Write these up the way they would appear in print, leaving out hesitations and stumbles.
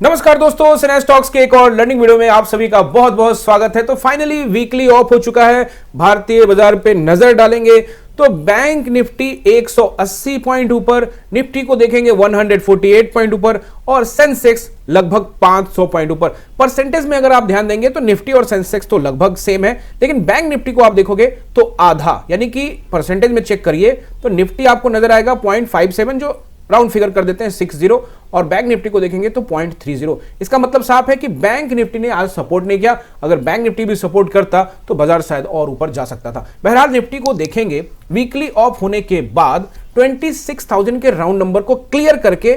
नमस्कार दोस्तों, सिने स्टॉक्स के एक और लर्निंग वीडियो में आप सभी का बहुत बहुत स्वागत है। तो फाइनली वीकली ऑफ हो चुका है, भारतीय बाजार पे नजर डालेंगे तो बैंक निफ्टी 180 पॉइंट ऊपर, निफ्टी को देखेंगे 148 पॉइंट ऊपर और सेंसेक्स लगभग 500 पॉइंट ऊपर। परसेंटेज में अगर आप ध्यान देंगे तो निफ्टी और सेंसेक्स तो लगभग सेम है, लेकिन बैंक निफ्टी को आप देखोगे तो आधा, यानी कि परसेंटेज में चेक करिए तो निफ्टी आपको नजर आएगा 0.57, जो राउंड फिगर कर देते हैं 60, और बैंक निफ्टी को देखेंगे तो 0.30। इसका मतलब साफ है कि बैंक निफ्टी ने आज सपोर्ट नहीं किया। अगर बैंक निफ्टी भी सपोर्ट करता तो बाजार शायद और ऊपर जा सकता था। बहरहाल निफ्टी को देखेंगे वीकली ऑफ होने के बाद 26,000 के राउंड नंबर को क्लियर करके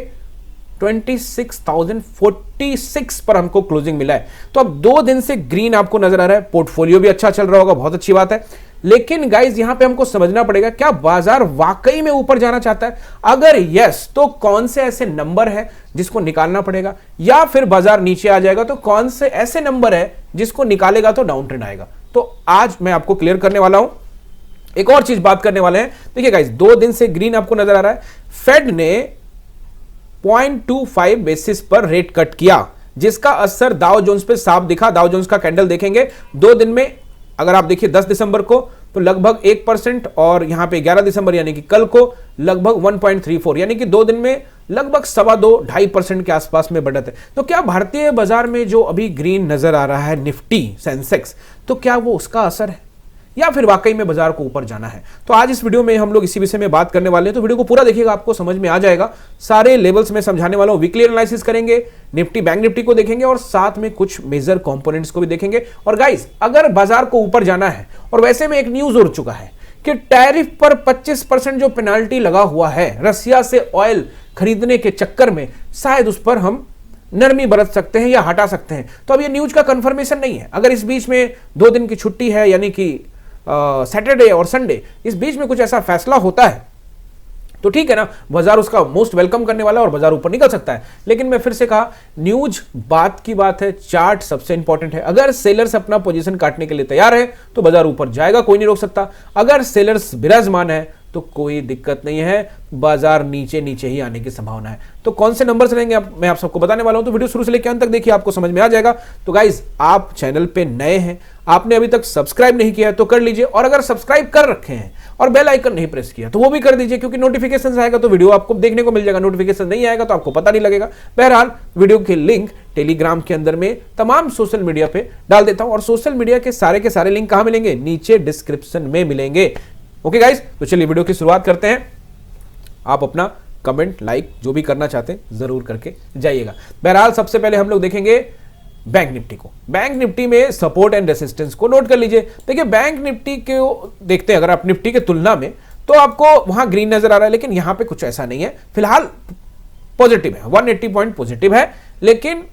26,046 पर हमको क्लोजिंग मिला है। तो अब 2 दिन से ग्रीन आपको नजर आ रहा है, पोर्टफोलियो भी अच्छा चल रहा होगा, बहुत अच्छी बात है। लेकिन गाइज यहां पे हमको समझना पड़ेगा, क्या बाजार वाकई में ऊपर जाना चाहता है? अगर यस, तो कौन से ऐसे नंबर है जिसको निकालना पड़ेगा, या फिर बाजार नीचे आ जाएगा तो कौन से ऐसे नंबर है जिसको निकालेगा तो डाउन ट्रेंड आएगा। तो आज मैं आपको क्लियर करने वाला हूं। एक और चीज बात करने वाले हैं। देखिए गाइज, 2 दिन से ग्रीन आपको नजर आ रहा है। फेड ने 0.25 बेसिस पर रेट कट किया, जिसका असर दाउ जोन्स पे साफ दिखा। दाउ जोन्स का कैंडल देखेंगे 2 दिन में, अगर आप देखिए 10 दिसंबर को तो लगभग 1%, और यहां पे 11 दिसंबर यानी कि कल को लगभग 1.34, यानी कि 2 दिन में लगभग 2.5% के आसपास में बढ़त है। तो क्या भारतीय बाजार में जो अभी ग्रीन नजर आ रहा है निफ्टी सेंसेक्स, तो क्या वो उसका असर है या फिर वाकई में बाजार को ऊपर जाना है? तो आज इस वीडियो में हम लोग इसी विषय में बात करने वाले हैं। तो वीडियो को पूरा देखिएगा, आपको समझ में आ जाएगा। सारे लेवल्स में समझाने वाला हूं, वीकली एनालिसिस करेंगे, निफ्टी बैंक निफ्टी को देखेंगे और साथ में कुछ मेजर कंपोनेंट्स को भी देखेंगे। और गाइस, अगर बाजार को ऊपर जाना है, और वैसे में एक न्यूज उड़ चुका है कि टैरिफ पर 25% जो पेनाल्टी लगा हुआ है रसिया से ऑयल खरीदने के चक्कर में, शायद उस पर हम नरमी बरत सकते हैं या हटा सकते हैं। तो अब ये न्यूज का कंफर्मेशन नहीं है। अगर इस बीच में 2 दिन की छुट्टी है, यानी कि सैटरडे और संडे, इस बीच में कुछ ऐसा फैसला होता है तो ठीक है ना, बाजार उसका मोस्ट वेलकम करने वाला और बाजार ऊपर निकल सकता है। लेकिन मैं फिर से कहा, न्यूज बात की बात है, चार्ट सबसे इंपॉर्टेंट है। अगर सेलर्स अपना पोजीशन काटने के लिए तैयार है तो बाजार ऊपर जाएगा, कोई नहीं रोक सकता। अगर सेलर्स विराजमान है तो कोई दिक्कत नहीं है, बाजार नीचे नीचे ही आने की संभावना है। तो कौन से नंबर्स रहेंगे मैं आप सबको बताने वाला हूं, तो वीडियो शुरू से लेकर अंत तक देखिए, आपको समझ में आ जाएगा। तो गाइज, आप चैनल पे नए हैं, आपने अभी तक सब्सक्राइब नहीं किया है तो कर लीजिए, और अगर सब्सक्राइब कर रखे हैं और बेल आइकन नहीं प्रेस किया तो वो भी कर दीजिए, क्योंकि नोटिफिकेशन आएगा तो वीडियो आपको देखने को मिल जाएगा, नोटिफिकेशन नहीं आएगा तो आपको पता नहीं लगेगा। बहरहाल, वीडियो के लिंक टेलीग्राम के अंदर में तमाम सोशल मीडिया पे डाल देता हूं, और सोशल मीडिया के सारे लिंक कहां मिलेंगे? नीचे डिस्क्रिप्शन में मिलेंगे। ओके गाइस, तो चलिए वीडियो की शुरुआत करते हैं। आप अपना कमेंट, लाइक जो भी करना चाहते हैं जरूर करके जाइएगा। बहरहाल, सबसे पहले हम लोग देखेंगे बैंक निफ्टी को। बैंक निफ्टी में सपोर्ट एंड रेसिस्टेंस को नोट कर लीजिए। देखिए, बैंक निफ्टी को देखते हैं अगर आप निफ्टी के तुलना में, तो आपको वहां ग्रीन नजर आ रहा है, लेकिन यहां पे कुछ ऐसा नहीं है। फिलहाल पॉजिटिव है, 180 पॉइंट पॉजिटिव है, लेकिन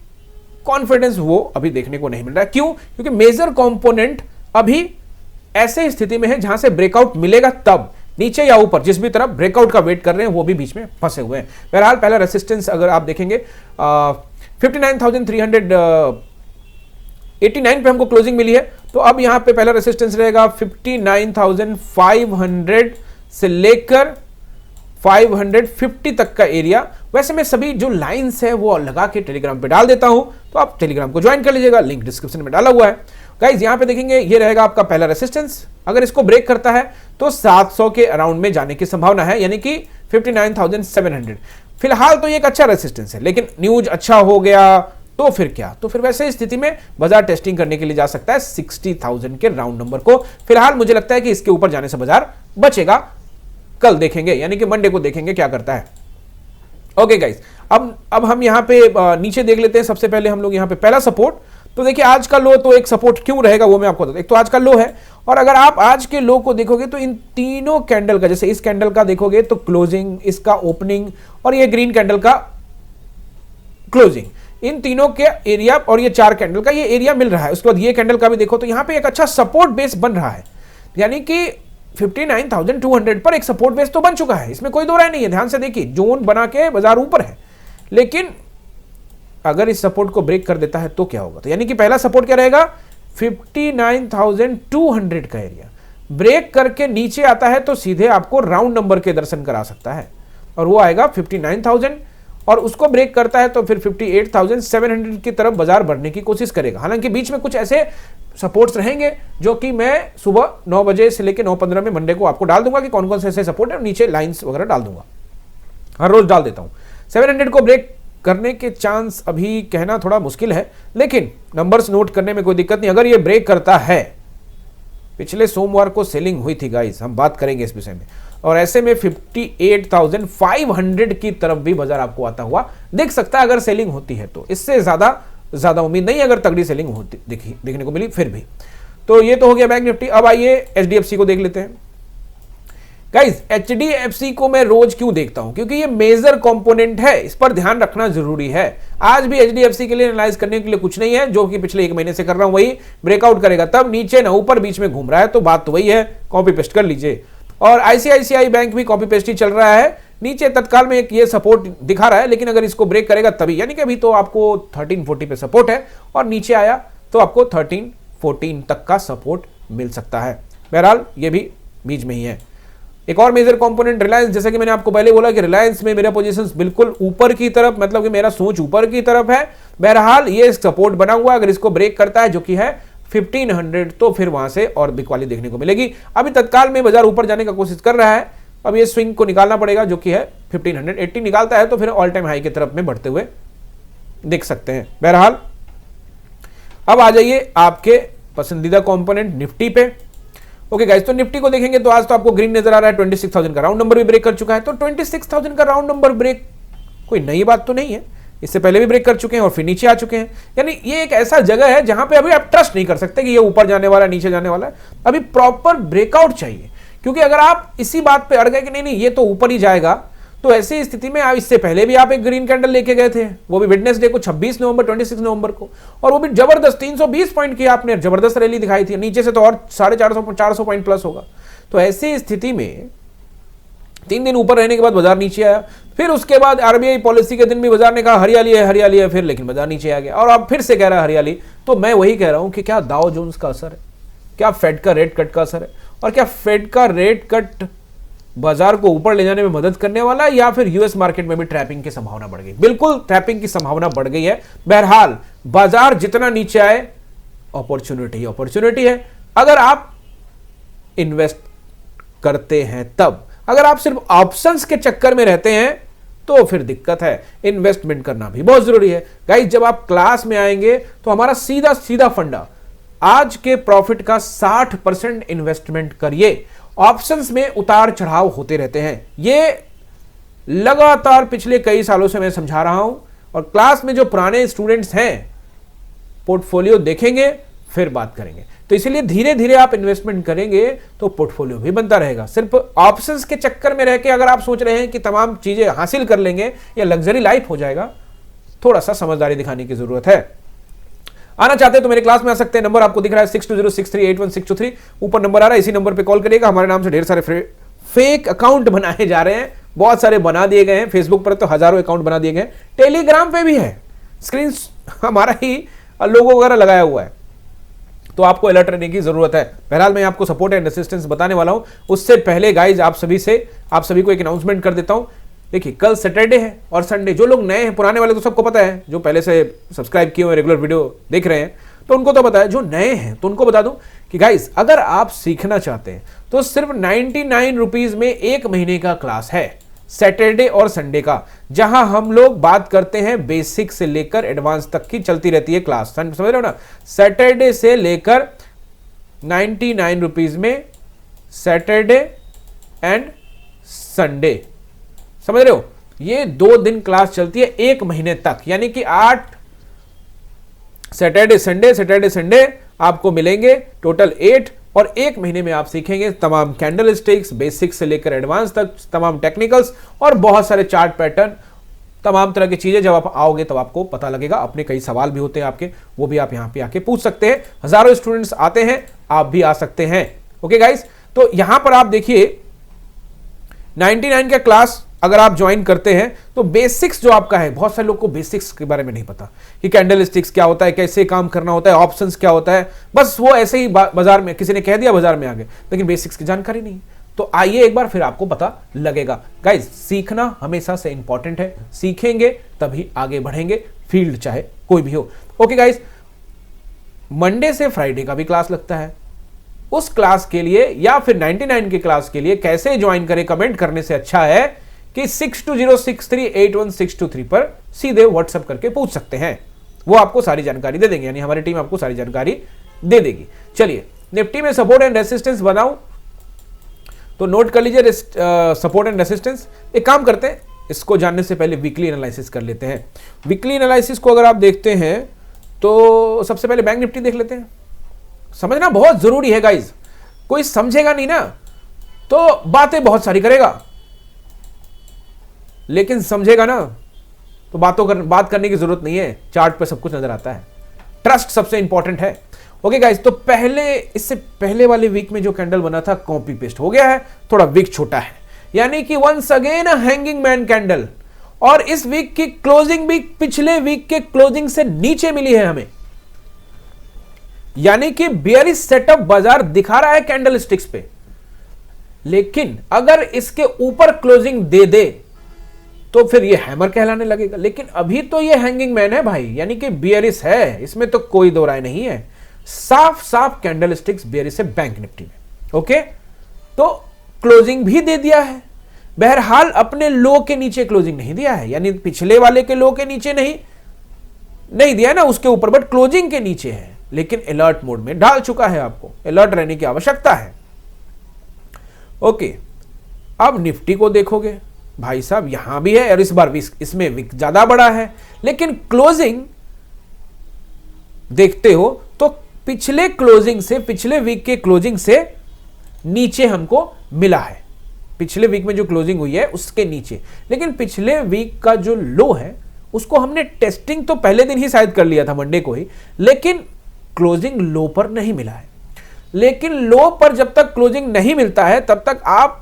कॉन्फिडेंस वो अभी देखने को नहीं मिल रहा है। क्यों? क्योंकि मेजर कंपोनेंट अभी ऐसे स्थिति में है जहां से ब्रेकआउट मिलेगा, तब नीचे या ऊपर जिस भी तरफ ब्रेकआउट का वेट कर रहे हैं वो भी बीच में फंसे हुए हैं। बहरहाल, पहला रेसिस्टेंस अगर आप देखेंगे 59,389 पे हमको क्लोजिंग मिली है। तो अब यहां पे पहला रेसिस्टेंस रहेगा 59,500 से लेकर 550 तक का एरिया। वैसे मैं सभी जो लाइंस है वो लगा के टेलीग्राम पे डाल देता हूं, तो आप टेलीग्राम को ज्वाइन कर लीजिएगा, लिंक डिस्क्रिप्शन में डाला हुआ है। गाइज, यहां पे देखेंगे ये रहेगा आपका पहला रेसिस्टेंस। अगर इसको ब्रेक करता है तो 700 के अराउंड में जाने की संभावना है, यानी कि 59,700। फिलहाल तो ये एक अच्छा रेसिस्टेंस है, लेकिन न्यूज अच्छा हो गया तो फिर क्या? तो फिर वैसे स्थिति में बाजार टेस्टिंग करने के लिए जा सकता है 60,000 के राउंड नंबर को। फिलहाल मुझे लगता है कि इसके ऊपर जाने से बाजार बचेगा। कल देखेंगे, यानी कि मंडे को देखेंगे क्या करता है। ओके गाइज, अब हम यहां पे नीचे देख लेते हैं। सबसे पहले हम लोग यहां पे पहला सपोर्ट, तो देखिए आज का लो तो एक सपोर्ट क्यों रहेगा वो मैं आपको बताता हूं। एक तो आज का लो है, और अगर आप आज के लो को देखोगे तो इन तीनों कैंडल का, जैसे इस कैंडल का देखोगे तो क्लोजिंग, इसका ओपनिंग और ये ग्रीन कैंडल का क्लोजिंग, इन तीनों के एरिया और ये 4 कैंडल का ये एरिया मिल रहा है। उसके बाद ये कैंडल का भी देखो तो यहां पे एक अच्छा सपोर्ट बेस बन रहा है, यानी कि 59,200 पर एक सपोर्ट बेस तो बन चुका है, इसमें कोई दो राय नहीं है। ध्यान से देखिए, जोन बना के बाजार ऊपर है, लेकिन अगर इस सपोर्ट को ब्रेक कर देता है तो क्या होगा? तो यानी कि पहला सपोर्ट क्या रहेगा? 59,200 का एरिया ब्रेक करके नीचे आता है तो सीधे आपको राउंड नंबर के दर्शन करा सकता है, और वो आएगा 59,000 और उसको ब्रेक करता है तो फिर 58,700 की तरफ बाजार बढ़ने की कोशिश करेगा। हालांकि बीच में कुछ ऐसे सपोर्ट्स रहेंगे जो कि मैं सुबह 9 बजे से लेकर 9:15 में मंडे को आपको डाल दूंगा कि कौन कौन से ऐसे सपोर्ट है, नीचे लाइंस वगैरह डाल दूंगा, हर रोज डाल देता हूं। 700 को ब्रेक करने के चांस अभी कहना थोड़ा मुश्किल है, लेकिन नंबर्स नोट करने में कोई दिक्कत नहीं। अगर ये ब्रेक करता है, पिछले सोमवार को सेलिंग हुई थी गाइस, हम बात करेंगे इस विषय में, और ऐसे में 58,500 की तरफ भी बाजार आपको आता हुआ देख सकता है अगर सेलिंग होती है तो। इससे ज्यादा उम्मीद नहीं अगर तगड़ी सेलिंग होती देखने को मिली फिर भी। तो ये तो हो गया बैंक निफ्टी। अब आइए एचडीएफसी को देख लेते हैं गाइस। एचडीएफसी को मैं रोज क्यों देखता हूं, क्योंकि ये मेजर कंपोनेंट है, इस पर ध्यान रखना जरूरी है। आज भी एचडीएफसी के लिए एनालाइज करने के लिए कुछ नहीं है, जो कि पिछले 1 महीने से कर रहा हूं वही ब्रेकआउट करेगा तब नीचे ना ऊपर बीच में घूम रहा है, तो बात तो वही है, कॉपी पेस्ट कर लीजिए। और आईसीआईसीआई बैंक भी कॉपी पेस्ट ही चल रहा है, नीचे तत्काल में एक ये सपोर्ट दिखा रहा है, लेकिन अगर इसको ब्रेक करेगा तभी, यानी कि अभी तो आपको 1340 पे सपोर्ट है और नीचे आया तो आपको 1314 तक का सपोर्ट मिल सकता है। बहरहाल ये भी बीच में ही है। एक और मेजर कंपोनेंट रिलायंस, जैसे कि मैंने आपको पहले बोला कि रिलायंस में मेरा पोजीशंस बिल्कुल ऊपर की तरफ, मतलब कि मेरा सोच ऊपर की तरफ है। बहरहाल ये सपोर्ट बना हुआ, अगर इसको ब्रेक करता है जो कि है 1500, तो फिर वहां से और बिकवाली देखने को मिलेगी। अभी तत्काल में बाजार ऊपर जाने का कोशिश कर रहा है, अब ये स्विंग को निकालना पड़ेगा जो कि है 1580 निकालता है तो फिर ऑल टाइम हाई की तरफ में बढ़ते हुए देख सकते हैं। बहरहाल अब आ जाइए आपके पसंदीदा कंपोनेंट निफ्टी पे। ओके गाइस, तो निफ्टी को देखेंगे तो आज तो आपको ग्रीन नजर आ रहा है, 26,000 का राउंड नंबर भी ब्रेक कर चुका है। तो 26,000 का राउंड नंबर ब्रेक कोई नई बात तो नहीं है, इससे पहले भी ब्रेक कर चुके हैं और फिर नीचे आ चुके हैं। यानी ये एक ऐसा जगह है जहां पे अभी आप ट्रस्ट नहीं कर सकते कि ये ऊपर जाने वाला है नीचे जाने वाला है, अभी प्रॉपर ब्रेकआउट चाहिए। क्योंकि अगर आप इसी बात पे अड़ गए कि नहीं ये तो ऊपर ही जाएगा, तो ऐसी स्थिति में इससे पहले भी आप एक ग्रीन कैंडल लेके गए थे, वो भी वेडनेसडे को 26 नवंबर को, और वो भी जबरदस्त 320 पॉइंट की आपने जबरदस्त रैली दिखाई थी, नीचे से तो और 450 पॉइंट प्लस होगा। तो ऐसी स्थिति में 3 दिन ऊपर रहने के बाद बाजार नीचे आया, फिर उसके बाद आरबीआई पॉलिसी के दिन भी बाजार ने कहा हरियाली है फिर, लेकिन बाजार नीचे आ गया और अब फिर से कह रहा है हरियाली। तो मैं वही कह रहा हूं कि क्या डाउ जोन्स का असर है, क्या फेड का रेट कट का असर है, और क्या फेड का रेट कट बाजार को ऊपर ले जाने में मदद करने वाला है, या फिर यूएस मार्केट में भी ट्रैपिंग की संभावना बढ़ गई? बिल्कुल ट्रैपिंग की संभावना बढ़ गई है। बहरहाल बाजार जितना नीचे आए अपॉर्चुनिटी है अगर आप इन्वेस्ट करते हैं तब। अगर आप सिर्फ ऑप्शंस के चक्कर में रहते हैं तो फिर दिक्कत है, इन्वेस्टमेंट करना भी बहुत जरूरी है। गाइस जब आप क्लास में आएंगे तो हमारा सीधा फंडा, आज के प्रॉफिट का 60% इन्वेस्टमेंट करिए। ऑप्शंस में उतार चढ़ाव होते रहते हैं, ये लगातार पिछले कई सालों से मैं समझा रहा हूं, और क्लास में जो पुराने स्टूडेंट्स हैं पोर्टफोलियो देखेंगे फिर बात करेंगे। तो इसलिए धीरे धीरे आप इन्वेस्टमेंट करेंगे तो पोर्टफोलियो भी बनता रहेगा। सिर्फ ऑप्शंस के चक्कर में रह के अगर आप सोच रहे हैं कि तमाम चीजें हासिल कर लेंगे या लग्जरी लाइफ हो जाएगा, थोड़ा सा समझदारी दिखाने की जरूरत है। आना चाहते हैं तो मेरे क्लास में आ सकते हैं, नंबर आपको दिख रहा है 6206381623, ऊपर नंबर आ रहा है, इसी नंबर पे कॉल करिएगा। हमारे नाम से ढेर सारे फेक अकाउंट बनाए जा रहे हैं, बहुत सारे बना दिए गए हैं, फेसबुक पर तो हजारों अकाउंट बना दिए गए, टेलीग्राम पे भी है, स्क्रीन हमारा ही लोगो वगैरह लगाया हुआ है, तो आपको अलर्ट रहने की जरूरत है। बहरहाल मैं आपको सपोर्ट एंड असिस्टेंस बताने वाला हूं, उससे पहले गाइज आप सभी को एक अनाउंसमेंट कर देता हूं। देखिए कल सैटरडे है और संडे, जो लोग नए हैं, पुराने वाले तो सबको पता है, जो पहले से सब्सक्राइब किए हुए रेगुलर वीडियो देख रहे हैं तो उनको तो पता है, जो नए हैं तो उनको बता दूं कि गाइज अगर आप सीखना चाहते हैं तो सिर्फ 99 रुपीज में 1 महीने का क्लास है, सैटरडे और संडे का, जहां हम लोग बात करते हैं बेसिक से लेकर एडवांस तक की चलती रहती है क्लास, समझ रहे हो ना। सैटरडे से लेकर 99 रुपीज में सैटरडे एंड संडे, समझ रहे हो, ये 2 दिन क्लास चलती है 1 महीने तक, यानी कि 8 सैटरडे संडे आपको मिलेंगे, टोटल 8, और 1 महीने में आप सीखेंगे तमाम कैंडल स्टिक्स बेसिक से लेकर एडवांस तक, तमाम टेक्निकल्स और बहुत सारे चार्ट पैटर्न, तमाम तरह की चीजें। जब आप आओगे तब आपको पता लगेगा। अपने कई सवाल भी होते हैं आपके, वो भी आप यहां पे आके पूछ सकते हैं। हजारों स्टूडेंट्स आते हैं, आप भी आ सकते हैं। ओके गाइस, तो यहां पर आप देखिए 99 का क्लास अगर आप ज्वाइन करते हैं तो बेसिक्स जो आपका है, बहुत सारे लोग को बेसिक्स के बारे में नहीं पता कि कैंडल स्टिक्स क्या होता है, कैसे काम करना होता है, ऑप्शंस क्या होता है, बस वो ऐसे ही बाजार में किसी ने कह दिया बाजार में आ गए, लेकिन बेसिक्स की जानकारी नहीं। तो आइए एक बार फिर आपको पता लगेगा। गाइज सीखना हमेशा से इंपॉर्टेंट है, सीखेंगे तभी आगे बढ़ेंगे, फील्ड चाहे कोई भी हो। ओके गाइज, मंडे से फ्राइडे का भी क्लास लगता है। उस क्लास के लिए या फिर 99 की क्लास के लिए कैसे ज्वाइन करें, कमेंट करने से अच्छा है कि 6206381623 पर सीधे व्हाट्सएप करके पूछ सकते हैं, वो आपको सारी जानकारी दे देंगे, यानी हमारी टीम आपको सारी जानकारी दे देगी। चलिए, निफ्टी में सपोर्ट एंड रेसिस्टेंस बनाऊं तो नोट कर लीजिए, सपोर्ट एंड रेसिस्टेंस। एक काम करते हैं, इसको जानने से पहले वीकली एनालिसिस कर लेते हैं। वीकली एनालिसिस को अगर आप देखते हैं तो सबसे पहले बैंक निफ्टी देख लेते हैं। समझना बहुत जरूरी है गाइज, कोई समझेगा नहीं ना तो बातें बहुत सारी करेगा, लेकिन समझेगा ना तो बात करने की जरूरत नहीं है, चार्ट पे सब कुछ नजर आता है। ट्रस्ट सबसे इंपॉर्टेंट है। ओके गाइज, तो इससे पहले वाले वीक में जो कैंडल बना था कॉपी पेस्ट हो गया है, थोड़ा वीक छोटा है, यानी कि once again hanging man candle. और इस वीक की क्लोजिंग भी पिछले वीक के क्लोजिंग से नीचे मिली है हमें, यानी कि बेयरिश सेटअप बाजार दिखा रहा है कैंडल स्टिक्स पे। लेकिन अगर इसके ऊपर क्लोजिंग दे दे तो फिर ये हैमर कहलाने लगेगा, लेकिन अभी तो ये हैंगिंग मैन है भाई, यानी कि बेयरिश है, इसमें तो कोई दो राय नहीं है। साफ साफ कैंडल स्टिक्स बेयरिश है बैंक निफ्टी में। ओके, तो क्लोजिंग भी दे दिया है, बहरहाल अपने लो के नीचे क्लोजिंग नहीं दिया है, यानी पिछले वाले के लो के नीचे नहीं दिया है ना, उसके ऊपर, बट क्लोजिंग के नीचे है, लेकिन अलर्ट मोड में डाल चुका है। आपको अलर्ट रहने की आवश्यकता है। ओके, अब निफ्टी को देखोगे भाई साहब, यहां भी है और इस बार इसमें विक ज्यादा बड़ा है, लेकिन क्लोजिंग देखते हो तो पिछले वीक के क्लोजिंग से नीचे हमको मिला है। पिछले वीक में जो क्लोजिंग हुई है उसके नीचे, लेकिन पिछले वीक का जो लो है उसको हमने टेस्टिंग तो पहले दिन ही शायद कर लिया था, मंडे को ही, लेकिन क्लोजिंग लो पर नहीं मिला है। लेकिन लो पर जब तक क्लोजिंग नहीं मिलता है तब तक आप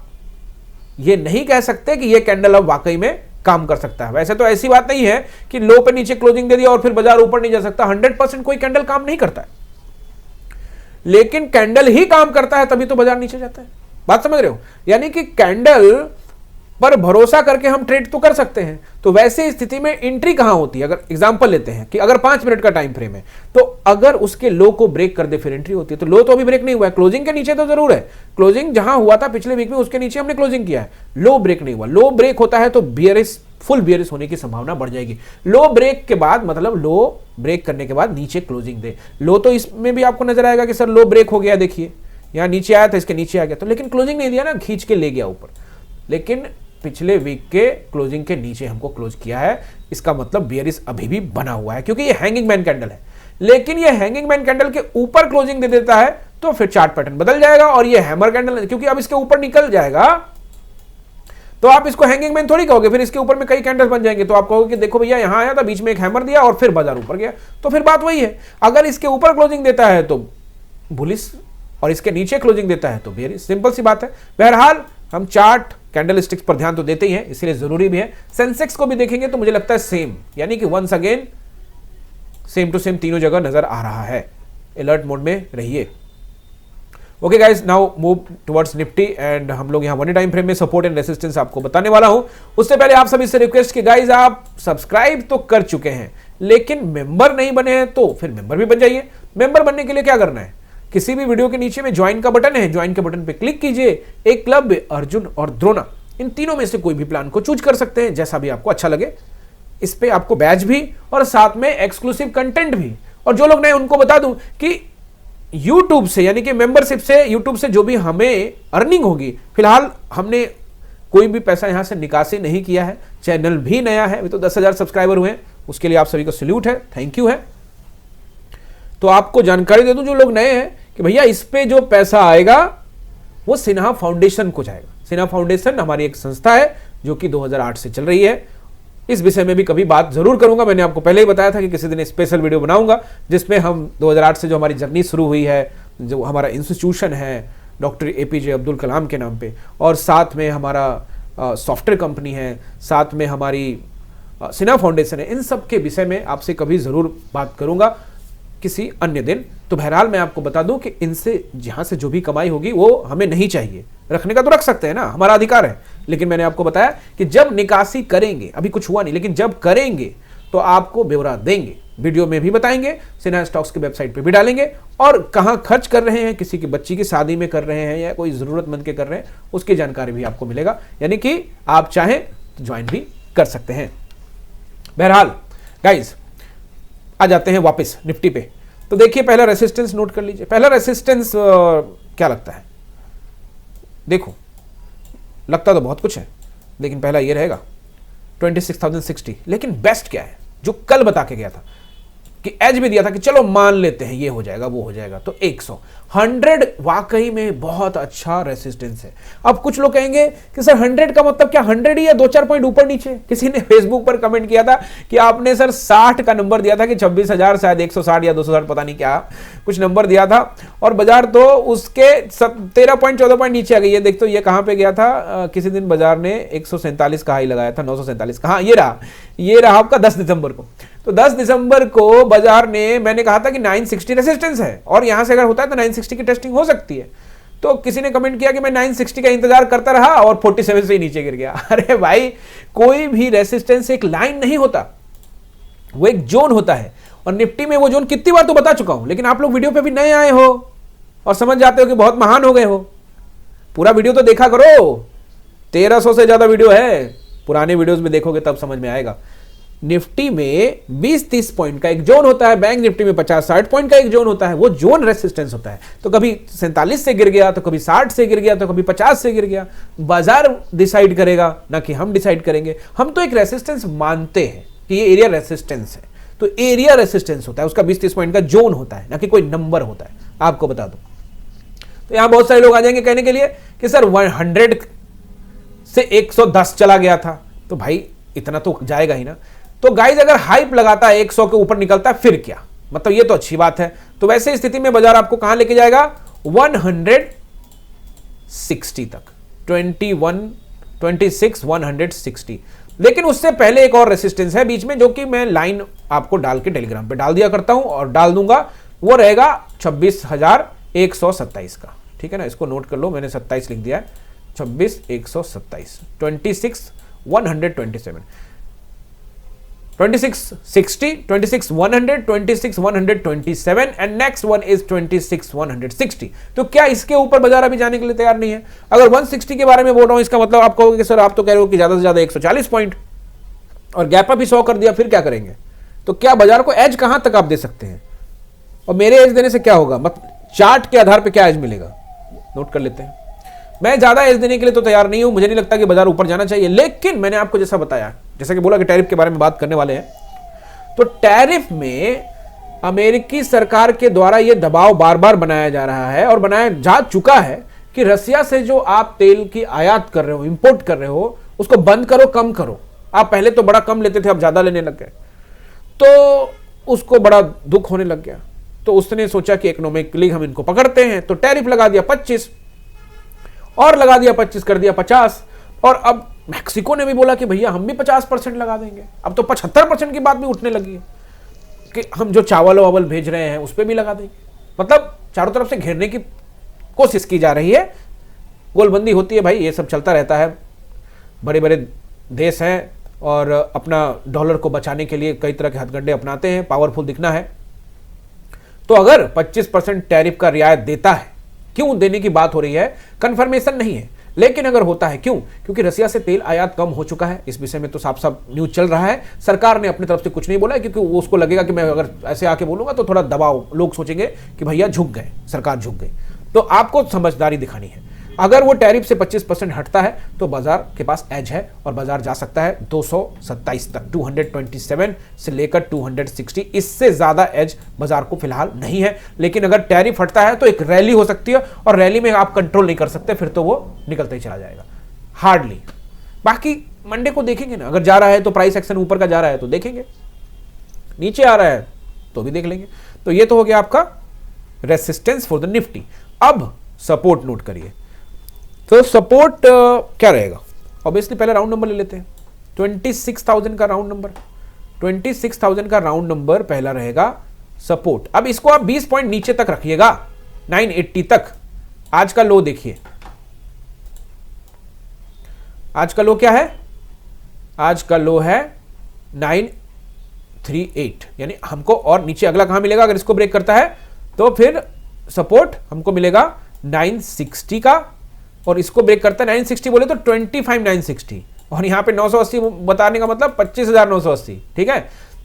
ये नहीं कह सकते कि ये कैंडल अब वाकई में काम कर सकता है। वैसे तो ऐसी बात नहीं है कि लो पे नीचे क्लोजिंग दे दिया और फिर बाजार ऊपर नहीं जा सकता। 100% कोई कैंडल काम नहीं करता है, लेकिन कैंडल ही काम करता है तभी तो बाजार नीचे जाता है। बात समझ रहे हो? यानी कि कैंडल पर भरोसा करके हम ट्रेड तो कर सकते हैं। तो वैसे स्थिति में एंट्री कहां होती है? अगर एग्जांपल लेते हैं कि अगर 5 मिनट का टाइम फ्रेम है, तो अगर उसके लो को ब्रेक कर दे फिर एंट्री होती है। तो लो तो अभी ब्रेक नहीं हुआ है, क्लोजिंग के नीचे तो जरूर है। क्लोजिंग जहां हुआ था पिछले वीक में उसके नीचे हमने क्लोजिंग किया है, लो ब्रेक नहीं हुआ। लो ब्रेक होता है तो बियरिश, फुल बियरिश होने की संभावना बढ़ जाएगी। लो ब्रेक के बाद मतलब लो ब्रेक करने के बाद नीचे क्लोजिंग दे। लो तो इसमें भी आपको नजर आएगा कि सर लो ब्रेक हो गया, देखिए यहां नीचे आया था, इसके नीचे आ गया, तो लेकिन क्लोजिंग नहीं दिया ना, खींच के ले गया ऊपर। लेकिन पिछले वीक के क्लोजिंग के नीचे हमको क्लोज किया है, इसका मतलब बियरिश अभी भी बना हुआ है, क्योंकि ये हैंगिंग मैन कैंडल है। लेकिन ये हैंगिंग मैन कैंडल के ऊपर क्लोजिंग दे देता है तो फिर चार्ट पैटर्न बदल जाएगा और ये हैमर कैंडल, क्योंकि अब इसके ऊपर निकल जाएगा तो आप इसको हैंगिंग मैन थोड़ी कहोगे, फिर इसके ऊपर में कई कैंडल्स बन जाएंगे तो आप कहोगे कि देखो भैया यहां आया था, बीच में एक हैमर दिया और फिर बाजार ऊपर गया। तो फिर बात वही है, अगर इसके ऊपर क्लोजिंग देता है तो बुलिश और इसके नीचे क्लोजिंग देता है तो बियरिश, सिंपल सी बात है। बहरहाल हम चार्ट कैंडल स्टिक्स पर ध्यान तो देते ही हैं, इसलिए जरूरी भी है। सेंसेक्स को भी देखेंगे तो मुझे लगता है सेम, यानी कि once again same to same तीनों जगह नजर आ रहा है। अलर्ट मोड में रहिए। Okay guys, now move towards Nifty and हम लोग यहां वन टाइम फ्रेम में सपोर्ट एंड रेसिस्टेंस आपको बताने वाला हूं। उससे पहले आप सभी से रिक्वेस्ट कि गाइस आप सब्सक्राइब तो कर चुके हैं लेकिन मेंबर नहीं बने हैं तो फिर मेंबर भी बन जाइए। मेंबर बनने के लिए क्या करना है, किसी भी वीडियो के नीचे में ज्वाइन का बटन है, ज्वाइन के बटन पे क्लिक कीजिए। एक क्लब, अर्जुन और द्रोणा, इन तीनों में से कोई भी प्लान को चूज कर सकते हैं, जैसा भी आपको अच्छा लगे। इस पे आपको बैच भी और साथ में एक्सक्लूसिव कंटेंट भी। और जो लोग नए उनको बता दूं कि YouTube से, यानी कि मेंबरशिप से, YouTube से जो भी हमें अर्निंग होगी, फिलहाल हमने कोई भी पैसा यहां से निकासी नहीं किया है। चैनल भी नया है, अभी तो 10,000 सब्सक्राइबर हुए हैं, उसके लिए आप सभी को सैल्यूट है, थैंक यू है। तो आपको जानकारी दे दूं जो लोग नए हैं कि भैया इस पे जो पैसा आएगा वो सिन्हा फाउंडेशन को जाएगा। सिन्हा फाउंडेशन हमारी एक संस्था है जो कि 2008 से चल रही है। इस विषय में भी कभी बात जरूर करूंगा, मैंने आपको पहले ही बताया था कि किसी दिन स्पेशल वीडियो बनाऊंगा जिसमें हम 2008 से जो हमारी जर्नी शुरू हुई है, जो हमारा इंस्टीट्यूशन है डॉक्टर APJ अब्दुल कलाम के नाम पे, और साथ में हमारा सॉफ्टवेयर कंपनी है, साथ में हमारी सिन्हा फाउंडेशन है, इन सब के विषय में आपसे कभी जरूर बात करूंगा। किसी अन्य दिन। तो बहरहाल मैं आपको बता दूं कि इनसे जहां से जो भी कमाई होगी वो हमें नहीं चाहिए, रखने का तो रख सकते हैं ना, हमारा अधिकार है, लेकिन मैंने आपको बताया कि जब निकासी करेंगे, अभी कुछ हुआ नहीं, लेकिन जब करेंगे तो आपको ब्यौरा देंगे, वीडियो में भी बताएंगे, सिन्हा स्टॉक्स की वेबसाइट पे भी डालेंगे, और कहां खर्च कर रहे हैं, किसी की बच्ची की शादी में कर रहे हैं या कोई जरूरतमंद के कर रहे हैं, उसकी जानकारी भी आपको मिलेगा, यानी कि आप चाहें तो ज्वाइन भी कर सकते हैं। बहरहाल गाइज आ जाते हैं वापस निफ्टी पे। तो देखिए पहला रेसिस्टेंस नोट कर लीजिए। पहला रेसिस्टेंस क्या लगता है, देखो लगता तो बहुत कुछ है, लेकिन पहला ये रहेगा 26,060। लेकिन बेस्ट क्या है, जो कल बता के गया था कि एज भी दिया था कि चलो मान लेते हैं ये हो जाएगा वो हो जाएगा, तो 100 वाकई में बहुत अच्छा रेसिस्टेंस है। अब कुछ लोग कहेंगे कि सर 100 का मतलब क्या 100 ही है, 2-4 पॉइंट ऊपर नीचे। किसी ने फेसबुक पर कमेंट किया था कि आपने सर 60 का नंबर दिया था कि 26,000 शायद 160 या 260 पता नहीं क्या कुछ नंबर दिया था, और बाजार तो उसके 13 पॉइंट 14 पॉइंट नीचे आ गई है। देख तो ये कहां पे गया था, किसी दिन बाजार ने 147 का हाई लगाया था, 947 का, हाँ ये रहा आपका 10 दिसंबर को। तो 10 दिसंबर को बाजार ने, मैंने कहा था कि 960 रेसिस्टेंस है और यहां से अगर होता है तो 960 की टेस्टिंग हो सकती है। तो किसी ने कमेंट किया कि मैं 960 का इंतजार करता रहा और 47 से ही नीचे गिर गया। अरे भाई, कोई भी रेसिस्टेंस एक लाइन नहीं होता, वो एक जोन होता है, और निफ्टी में वो जोन कितनी बार तो बता चुका हूं, लेकिन आप लोग वीडियो पे भी नए आए हो और समझ जाते हो कि बहुत महान हो गए हो। पूरा वीडियो तो देखा करो, 1300 से ज्यादा वीडियो है, पुराने वीडियोस में देखोगे तब समझ में आएगा। निफ्टी में 20-30 पॉइंट का एक जोन होता है, बैंक निफ्टी में 50-60 पॉइंट का एक जोन होता है, वो जोन रेसिस्टेंस होता है। तो कभी 47 से गिर गया, तो कभी 60 से गिर गया, तो कभी 50 से गिर गया, बाजार डिसाइड करेगा, ना कि हम डिसाइड करेंगे। हम तो एक रेसिस्टेंस मानते हैं कि ये एरिया रेसिस्टेंस है, तो एरिया रेसिस्टेंस होता है, उसका 20-30 पॉइंट का जोन होता है, ना कि कोई नंबर होता है, आपको बता दूं। तो यहां बहुत सारे लोग आ जाएंगे कहने के लिए कि सर 100 से 110 चला गया था, तो भाई इतना तो जाएगा ही ना। तो गाइज अगर हाइप लगाता है 100 के ऊपर निकलता है, फिर क्या मतलब, ये तो अच्छी बात है। तो वैसे स्थिति में बाजार आपको कहां लेके जाएगा, 160 तक, 160। लेकिन उससे पहले एक और रेसिस्टेंस है बीच में, जो कि मैं लाइन आपको डाल के टेलीग्राम पे डाल दिया करता हूं और डाल दूंगा, वो रहेगा 26,127 का। ठीक है ना, इसको नोट कर लो, मैंने 27 लिख दिया है, 26,127, 26,127, 2660, 26,100, 26,127 एंड नेक्स्ट वन इज 26,160। तो क्या इसके ऊपर बाजार अभी जाने के लिए तैयार नहीं है? अगर 160 के बारे में बोल रहा हूं, इसका मतलब आप कहोगे कि सर आप तो कह रहे हो कि ज्यादा से ज्यादा 140 पॉइंट और गैप अप भी 100 कर दिया, फिर क्या करेंगे? तो क्या बाजार को एज कहां तक आप दे सकते हैं, और मेरे एज देने से क्या होगा, मतलब चार्ट के आधार पर क्या एज मिलेगा, नोट कर लेते हैं। मैं ज्यादा एज देने के लिए तो तैयार नहीं हूं, मुझे नहीं लगता कि बाजार ऊपर जाना चाहिए, लेकिन मैंने आपको जैसा बताया, जैसा कि बोला कि टैरिफ के बारे में बात करने वाले हैं, तो टैरिफ में अमेरिकी सरकार के द्वारा यह दबाव बार बार बनाया जा रहा है और बनाया जा चुका है कि रसिया से जो आप तेल की आयात कर रहे हो, इंपोर्ट कर रहे हो, उसको बंद करो, कम करो। आप पहले तो बड़ा कम लेते थे, अब ज्यादा लेने लग गए, तो उसको बड़ा दुख होने लग गया। तो उसने सोचा कि इकोनॉमिकली हम इनको पकड़ते हैं, तो टैरिफ लगा दिया 25 और लगा दिया 25 कर दिया 50, और अब मैक्सिको ने भी बोला कि भैया हम भी 50% लगा देंगे। अब तो 75% की बात भी उठने लगी है कि हम जो चावल वावल भेज रहे हैं उस पर भी लगा देंगे। मतलब चारों तरफ से घेरने की कोशिश की जा रही है, गोलबंदी होती है भाई, ये सब चलता रहता है। बड़े बड़े देश हैं और अपना डॉलर को बचाने के लिए कई तरह के हथकंडे अपनाते हैं, पावरफुल दिखना है। तो अगर 25% टैरिफ का रियायत देता है, क्यों देने की बात हो रही है, कंफर्मेशन नहीं है, लेकिन अगर होता है, क्यों? क्योंकि रसिया से तेल आयात कम हो चुका है। इस विषय में तो साफ साफ न्यूज चल रहा है, सरकार ने अपनी तरफ से कुछ नहीं बोला है, क्योंकि वो उसको लगेगा कि मैं अगर ऐसे आके बोलूंगा तो थोड़ा दबाव, लोग सोचेंगे कि भैया झुक गए, सरकार झुक गई। तो आपको समझदारी दिखानी है। अगर वो टैरिफ से 25% हटता है तो बाजार के पास एज है और बाजार जा सकता है 227 तक, 227 से लेकर 260। इससे ज्यादा एज बाजार को फिलहाल नहीं है। लेकिन अगर टैरिफ हटता है तो एक रैली हो सकती है, और रैली में आप कंट्रोल नहीं कर सकते, फिर तो वो निकलता ही चला जाएगा हार्डली। बाकी मंडे को देखेंगे ना, अगर जा रहा है तो प्राइस एक्शन ऊपर का जा रहा है तो देखेंगे, नीचे आ रहा है तो भी देख लेंगे। तो ये तो हो गया आपका रेसिस्टेंस फॉर द निफ्टी। अब सपोर्ट नोट करिए। तो सपोर्ट क्या रहेगा? ऑब्वियसली पहले राउंड नंबर ले लेते हैं, 26,000 का राउंड नंबर। 26,000 का राउंड नंबर पहला रहेगा सपोर्ट। अब इसको आप 20 पॉइंट नीचे तक रखिएगा, 980 तक। आज का लो देखिए, आज का लो क्या है, आज का लो है 938, यानी हमको और नीचे अगला कहां मिलेगा अगर इसको ब्रेक करता है, तो फिर सपोर्ट हमको मिलेगा 960 का, और इसको ब्रेक करता है 960 बोले तो 25,960, और यहां पे 980 बताने का मतलब 25,980, ठीक है।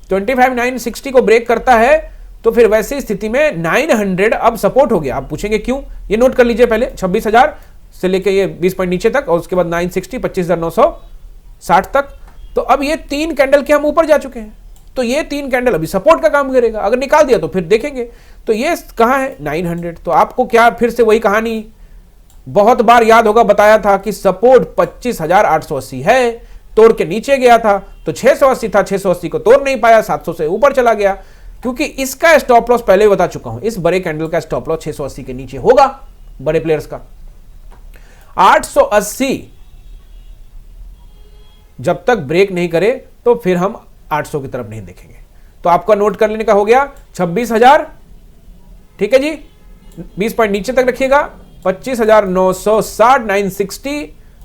25,960 को ब्रेक करता है तो फिर वैसी स्थिति में 900 अब सपोर्ट हो गया। आप पूछेंगे क्यों, ये नोट कर लीजिए पहले, 26,000 से लेके ये 20 पॉइंट नीचे तक, और उसके बाद 960 25,960 तक। तो अब ये 3 कैंडल के हम ऊपर जा चुके हैं, तो ये 3 कैंडल अभी सपोर्ट का काम करेगा। अगर निकाल दिया तो फिर देखेंगे, तो ये कहां है 900। तो आपको क्या फिर से वही कहानी बहुत बार याद होगा, बताया था कि सपोर्ट 25,880 है, तोड़ के नीचे गया था, तो 680 था, 680 को तोड़ नहीं पाया, 700 से ऊपर चला गया, क्योंकि इसका स्टॉप लॉस पहले बता चुका हूं, इस बड़े कैंडल का स्टॉप लॉस 680 के नीचे होगा बड़े प्लेयर्स का। 880 जब तक ब्रेक नहीं करे तो फिर हम 800 की तरफ नहीं देखेंगे। तो आपका नोट कर लेने का हो गया 26,000, ठीक है जी, 20 पॉइंट नीचे तक रखिएगा, 25,960 960,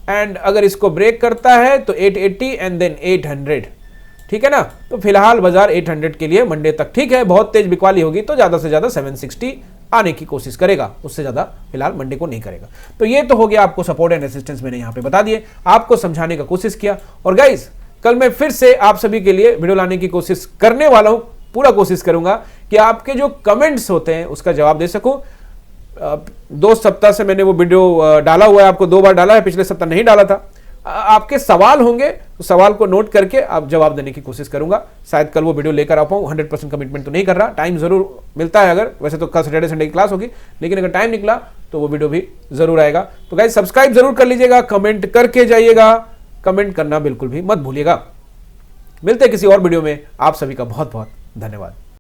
एंड अगर इसको ब्रेक करता है तो 880 एंड देन 800, ठीक है ना। तो फिलहाल बाजार 800 के लिए मंडे तक ठीक है, बहुत तेज बिकवाली होगी तो ज्यादा से ज्यादा 760 आने की कोशिश करेगा, उससे ज्यादा फिलहाल मंडे को नहीं करेगा। तो ये तो हो गया आपको सपोर्ट एंड रेजिस्टेंस मैंने यहां पे बता दिए, आपको समझाने का कोशिश किया। और गाइस कल मैं फिर से आप सभी के लिए वीडियो लाने की कोशिश करने वाला हूं, पूरा कोशिश करूंगा कि आपके जो कमेंट्स होते हैं उसका जवाब दे सकूं। 2 सप्ताह से मैंने वो वीडियो डाला हुआ है, आपको 2 बार डाला है, पिछले सप्ताह नहीं डाला था। आपके सवाल होंगे तो सवाल को नोट करके आप जवाब देने की कोशिश करूंगा। शायद कल वो वीडियो लेकर आ पाऊं, 100% कमिटमेंट तो नहीं कर रहा, टाइम जरूर मिलता है। अगर वैसे तो कल सैटरडे संडे की क्लास होगी, लेकिन अगर टाइम निकला तो वो वीडियो भी जरूर आएगा। तो गाइस सब्सक्राइब जरूर कर लीजिएगा, कमेंट करके जाइएगा, कमेंट करना बिल्कुल भी मत भूलिएगा। मिलते हैं किसी और वीडियो में, आप सभी का बहुत बहुत धन्यवाद।